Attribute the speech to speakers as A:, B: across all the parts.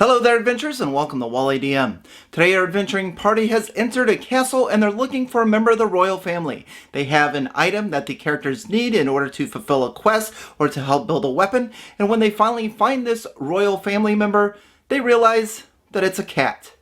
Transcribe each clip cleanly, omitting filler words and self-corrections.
A: Hello there, adventurers, and welcome to Wally DM. Today our adventuring party has entered a castle and they're looking for a member of the royal family. They have an item that the characters need in order to fulfill a quest or to help build a weapon, and when they finally find this royal family member, they realize that it's a cat.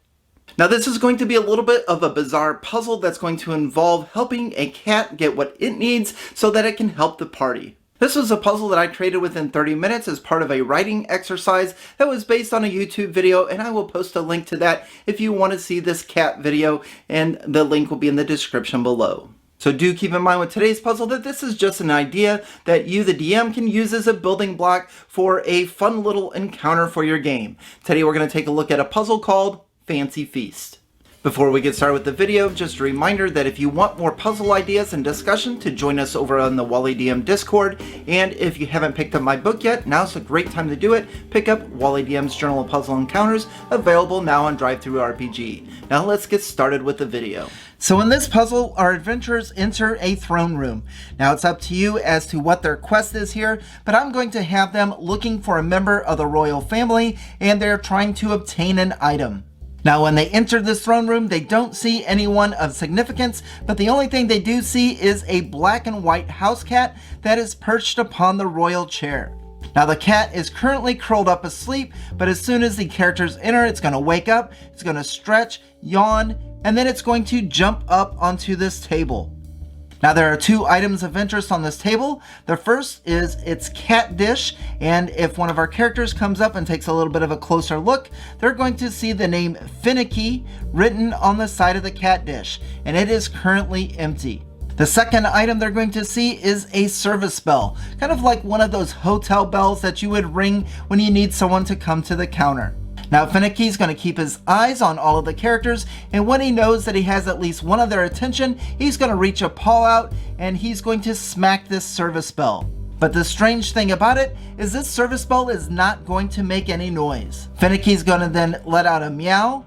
A: Now this is going to be a little bit of a bizarre puzzle that's going to involve helping a cat get what it needs so that it can help the party. This was a puzzle that I created within 30 minutes as part of a writing exercise that was based on a YouTube video, and I will post a link to that if you want to see this cat video, and the link will be in the description below. So do keep in mind with today's puzzle that this is just an idea that you, the DM, can use as a building block for a fun little encounter for your game. Today we're going to take a look at a puzzle called Fancy Feast. Before we get started with the video, just a reminder that if you want more puzzle ideas and discussion, to join us over on the Wally DM Discord, and if you haven't picked up my book yet, now's a great time to do it. Pick up Wally DM's Journal of Puzzle Encounters, available now on DriveThruRPG. Now let's get started with the video. So in this puzzle, our adventurers enter a throne room. Now it's up to you as to what their quest is here, but I'm going to have them looking for a member of the royal family, and they're trying to obtain an item. Now when they enter this throne room, they don't see anyone of significance, but the only thing they do see is a black and white house cat that is perched upon the royal chair. Now the cat is currently curled up asleep, but as soon as the characters enter, it's going to wake up, it's going to stretch, yawn, and then it's going to jump up onto this table. Now there are two items of interest on this table. The first is its cat dish, and if one of our characters comes up and takes a little bit of a closer look, they're going to see the name Finicky written on the side of the cat dish, and it is currently empty. The second item they're going to see is a service bell, kind of like one of those hotel bells that you would ring when you need someone to come to the counter. Now Finicky's going to keep his eyes on all of the characters, and when he knows that he has at least one of their attention, he's going to reach a paw out and he's going to smack this service bell. But the strange thing about it is this service bell is not going to make any noise. Finicky's going to then let out a meow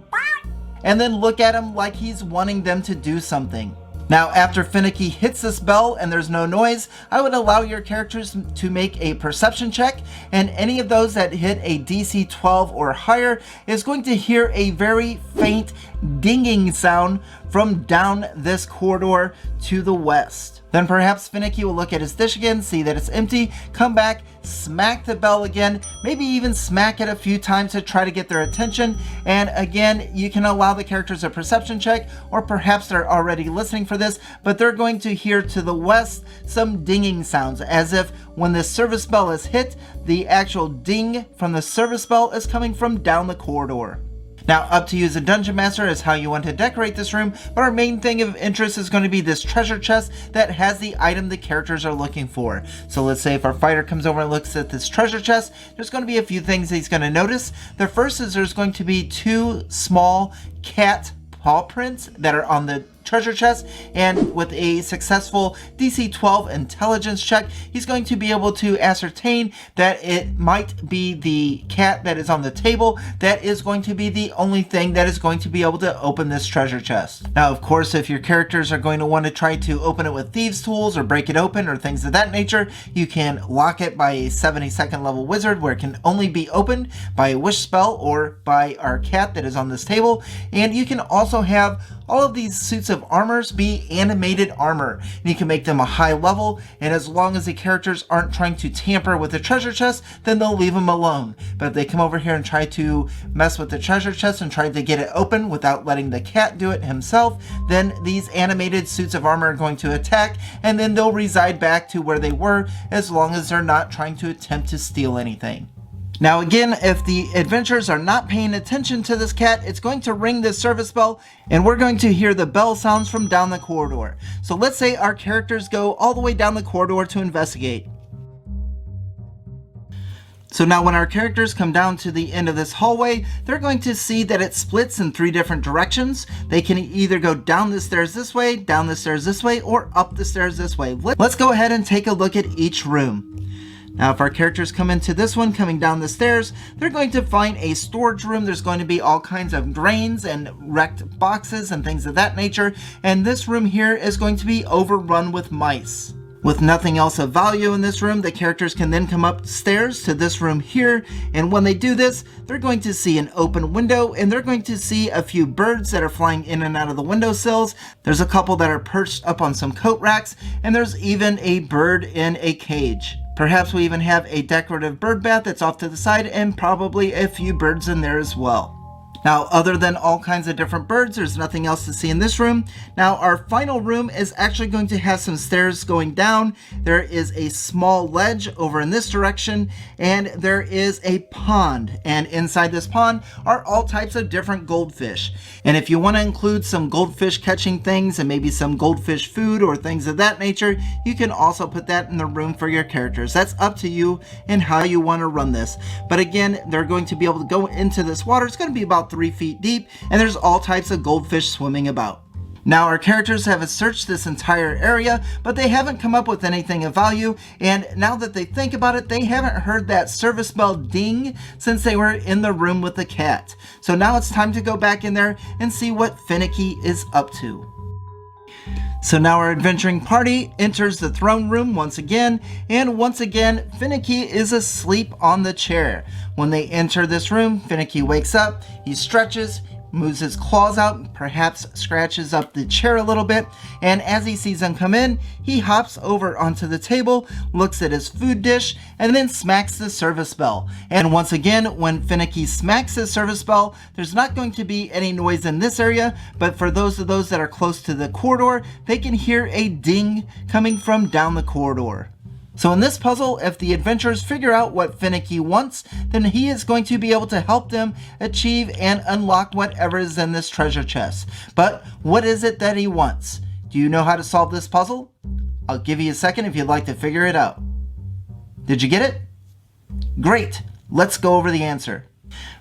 A: and then look at him like he's wanting them to do something. Now after Finicky hits this bell and there's no noise, I would allow your characters to make a perception check, and any of those that hit a DC 12 or higher is going to hear a very faint dinging sound from down this corridor to the west. Then perhaps Finicky will look at his dish again, see that it's empty, come back, smack the bell again, maybe even smack it a few times to try to get their attention. And again, you can allow the characters a perception check, or perhaps they're already listening for this, but they're going to hear to the west some dinging sounds, as if when the service bell is hit, the actual ding from the service bell is coming from down the corridor. Now up to you as a dungeon master as how you want to decorate this room, but our main thing of interest is going to be this treasure chest that has the item the characters are looking for. So let's say if our fighter comes over and looks at this treasure chest, there's going to be a few things he's going to notice. The first is there's going to be two small cat paw prints that are on the treasure chest, and with a successful DC 12 intelligence check, he's going to be able to ascertain that it might be the cat that is on the table that is going to be the only thing that is going to be able to open this treasure chest. Now of course, if your characters are going to want to try to open it with thieves tools or break it open or things of that nature, you can lock it by a 72nd level wizard where it can only be opened by a wish spell or by our cat that is on this table. And you can also have all of these suits of armors be animated armor, and you can make them a high level, and as long as the characters aren't trying to tamper with the treasure chest, then they'll leave them alone. But if they come over here and try to mess with the treasure chest and try to get it open without letting the cat do it himself, then these animated suits of armor are going to attack, and then they'll reside back to where they were as long as they're not trying to attempt to steal anything. Now again, if the adventurers are not paying attention to this cat, it's going to ring this service bell, and we're going to hear the bell sounds from down the corridor. So let's say our characters go all the way down the corridor to investigate. So now when our characters come down to the end of this hallway, they're going to see that it splits in three different directions. They can either go down the stairs this way, down the stairs this way, or up the stairs this way. Let's go ahead and take a look at each room. Now if our characters come into this one coming down the stairs, they're going to find a storage room. There's going to be all kinds of grains and wrecked boxes and things of that nature, and this room here is going to be overrun with mice. With nothing else of value in this room, the characters can then come upstairs to this room here, and when they do this, they're going to see an open window, and they're going to see a few birds that are flying in and out of the windowsills. There's a couple that are perched up on some coat racks, and there's even a bird in a cage. Perhaps we even have a decorative bird bath that's off to the side, and probably a few birds in there as well. Now, other than all kinds of different birds, there's nothing else to see in this room. Now, our final room is actually going to have some stairs going down. There is a small ledge over in this direction, and there is a pond. And inside this pond are all types of different goldfish. And if you want to include some goldfish catching things and maybe some goldfish food or things of that nature, you can also put that in the room for your characters. That's up to you and how you want to run this. But again, they're going to be able to go into this water. It's going to be about 3 feet deep, and there's all types of goldfish swimming about. Now, our characters have searched this entire area, but they haven't come up with anything of value, and now that they think about it, they haven't heard that service bell ding since they were in the room with the cat. So now it's time to go back in there and see what Finicky is up to. So now our adventuring party enters the throne room once again, and once again, Finicky is asleep on the chair. When they enter this room, Finicky wakes up, he stretches, moves his claws out, perhaps scratches up the chair a little bit, and as he sees them come in, he hops over onto the table, looks at his food dish, and then smacks the service bell. And once again, when Finicky smacks his service bell, there's not going to be any noise in this area, but for those that are close to the corridor, they can hear a ding coming from down the corridor. So in this puzzle, if the adventurers figure out what Finicky wants, then he is going to be able to help them achieve and unlock whatever is in this treasure chest. But what is it that he wants? Do you know how to solve this puzzle? I'll give you a second if you'd like to figure it out. Did you get it? Great! Let's go over the answer.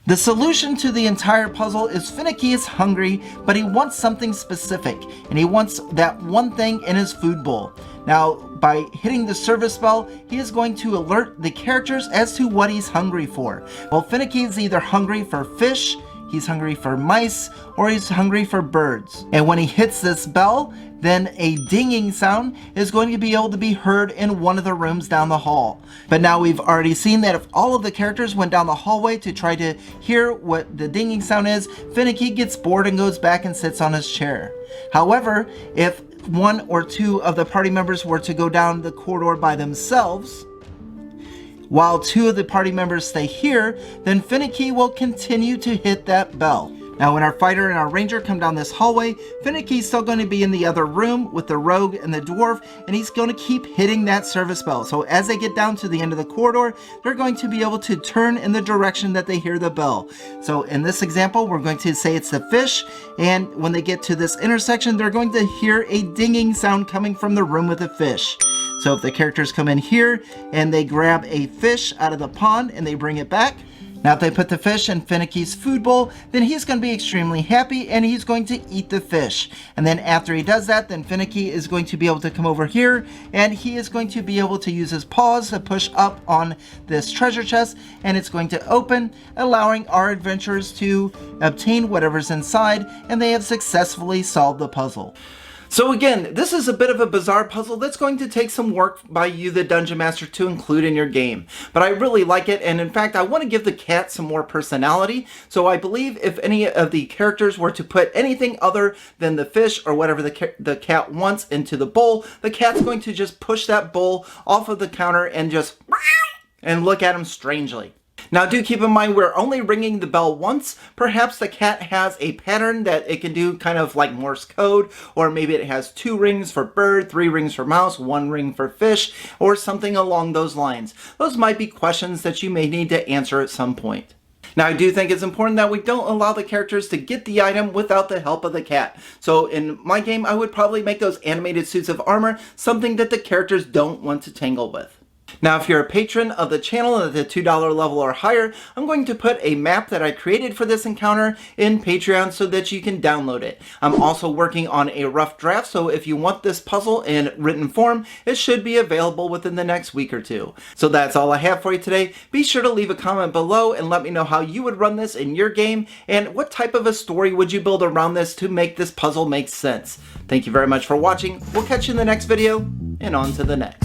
A: The solution to the entire puzzle is Finicky is hungry, but he wants something specific, and he wants that one thing in his food bowl. Now, by hitting the service bell, he is going to alert the characters as to what he's hungry for. Well, Finicky is either hungry for fish, he's hungry for mice, or he's hungry for birds. And when he hits this bell, then a dinging sound is going to be able to be heard in one of the rooms down the hall. But now we've already seen that if all of the characters went down the hallway to try to hear what the dinging sound is, Finicky gets bored and goes back and sits on his chair. However, if one or two of the party members were to go down the corridor by themselves, while two of the party members stay here, then Finicky will continue to hit that bell. Now when our fighter and our ranger come down this hallway, Finicky's still going to be in the other room with the rogue and the dwarf, and he's going to keep hitting that service bell. So as they get down to the end of the corridor, they're going to be able to turn in the direction that they hear the bell. So in this example, we're going to say it's the fish, and when they get to this intersection, they're going to hear a dinging sound coming from the room with the fish. So if the characters come in here and they grab a fish out of the pond and they bring it back, now if they put the fish in Finicky's food bowl, then he's going to be extremely happy and he's going to eat the fish. And then after he does that, then Finicky is going to be able to come over here and he is going to be able to use his paws to push up on this treasure chest, and it's going to open, allowing our adventurers to obtain whatever's inside, and they have successfully solved the puzzle. So again, this is a bit of a bizarre puzzle that's going to take some work by you, the Dungeon Master, to include in your game. But I really like it, and in fact, I want to give the cat some more personality. So I believe if any of the characters were to put anything other than the fish or whatever the cat wants into the bowl, the cat's going to just push that bowl off of the counter and just and look at him strangely. Now do keep in mind we're only ringing the bell once. Perhaps the cat has a pattern that it can do, kind of like Morse code, or maybe it has 2 rings for bird, 3 rings for mouse, 1 ring for fish, or something along those lines. Those might be questions that you may need to answer at some point. Now I do think it's important that we don't allow the characters to get the item without the help of the cat. So in my game I would probably make those animated suits of armor something that the characters don't want to tangle with. Now if you're a patron of the channel at the $2 level or higher, I'm going to put a map that I created for this encounter in Patreon so that you can download it. I'm also working on a rough draft, so if you want this puzzle in written form, it should be available within the next week or 2. So that's all I have for you today. Be sure to leave a comment below and let me know how you would run this in your game and what type of a story would you build around this to make this puzzle make sense. Thank you very much for watching. We'll catch you in the next video. and on to the next.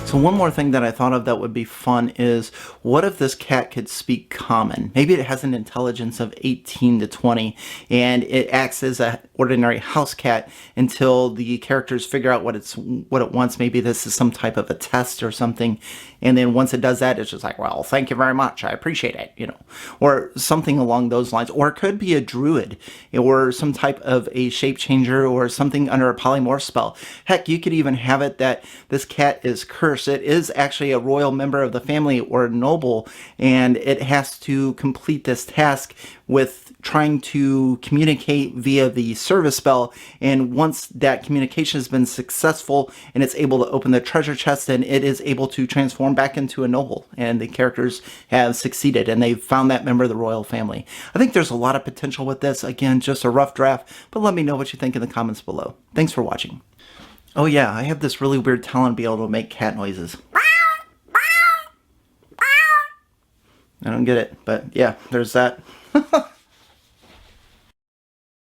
A: So one more thing that I thought of that would be fun is, what if this cat could speak common? Maybe it has an intelligence of 18 to 20 and it acts as an ordinary house cat until the characters figure out what it wants. Maybe this is some type of a test or something. And then once it does that, it's just like, well, thank you very much. I appreciate it, or something along those lines. Or it could be a druid or some type of a shape changer or something under a polymorph spell. Heck, you could even have it that this cat is cursed. It is actually a royal member of the family or a noble, and it has to complete this task with trying to communicate via the service spell. And once that communication has been successful and it's able to open the treasure chest, then it is able to transform back into a noble, and the characters have succeeded and they've found that member of the royal family. I think there's a lot of potential with this. Again, just a rough draft, but let me know what you think in the comments below. Thanks for watching. Oh yeah, I have this really weird talent to be able to make cat noises. I don't get it, but yeah, there's that.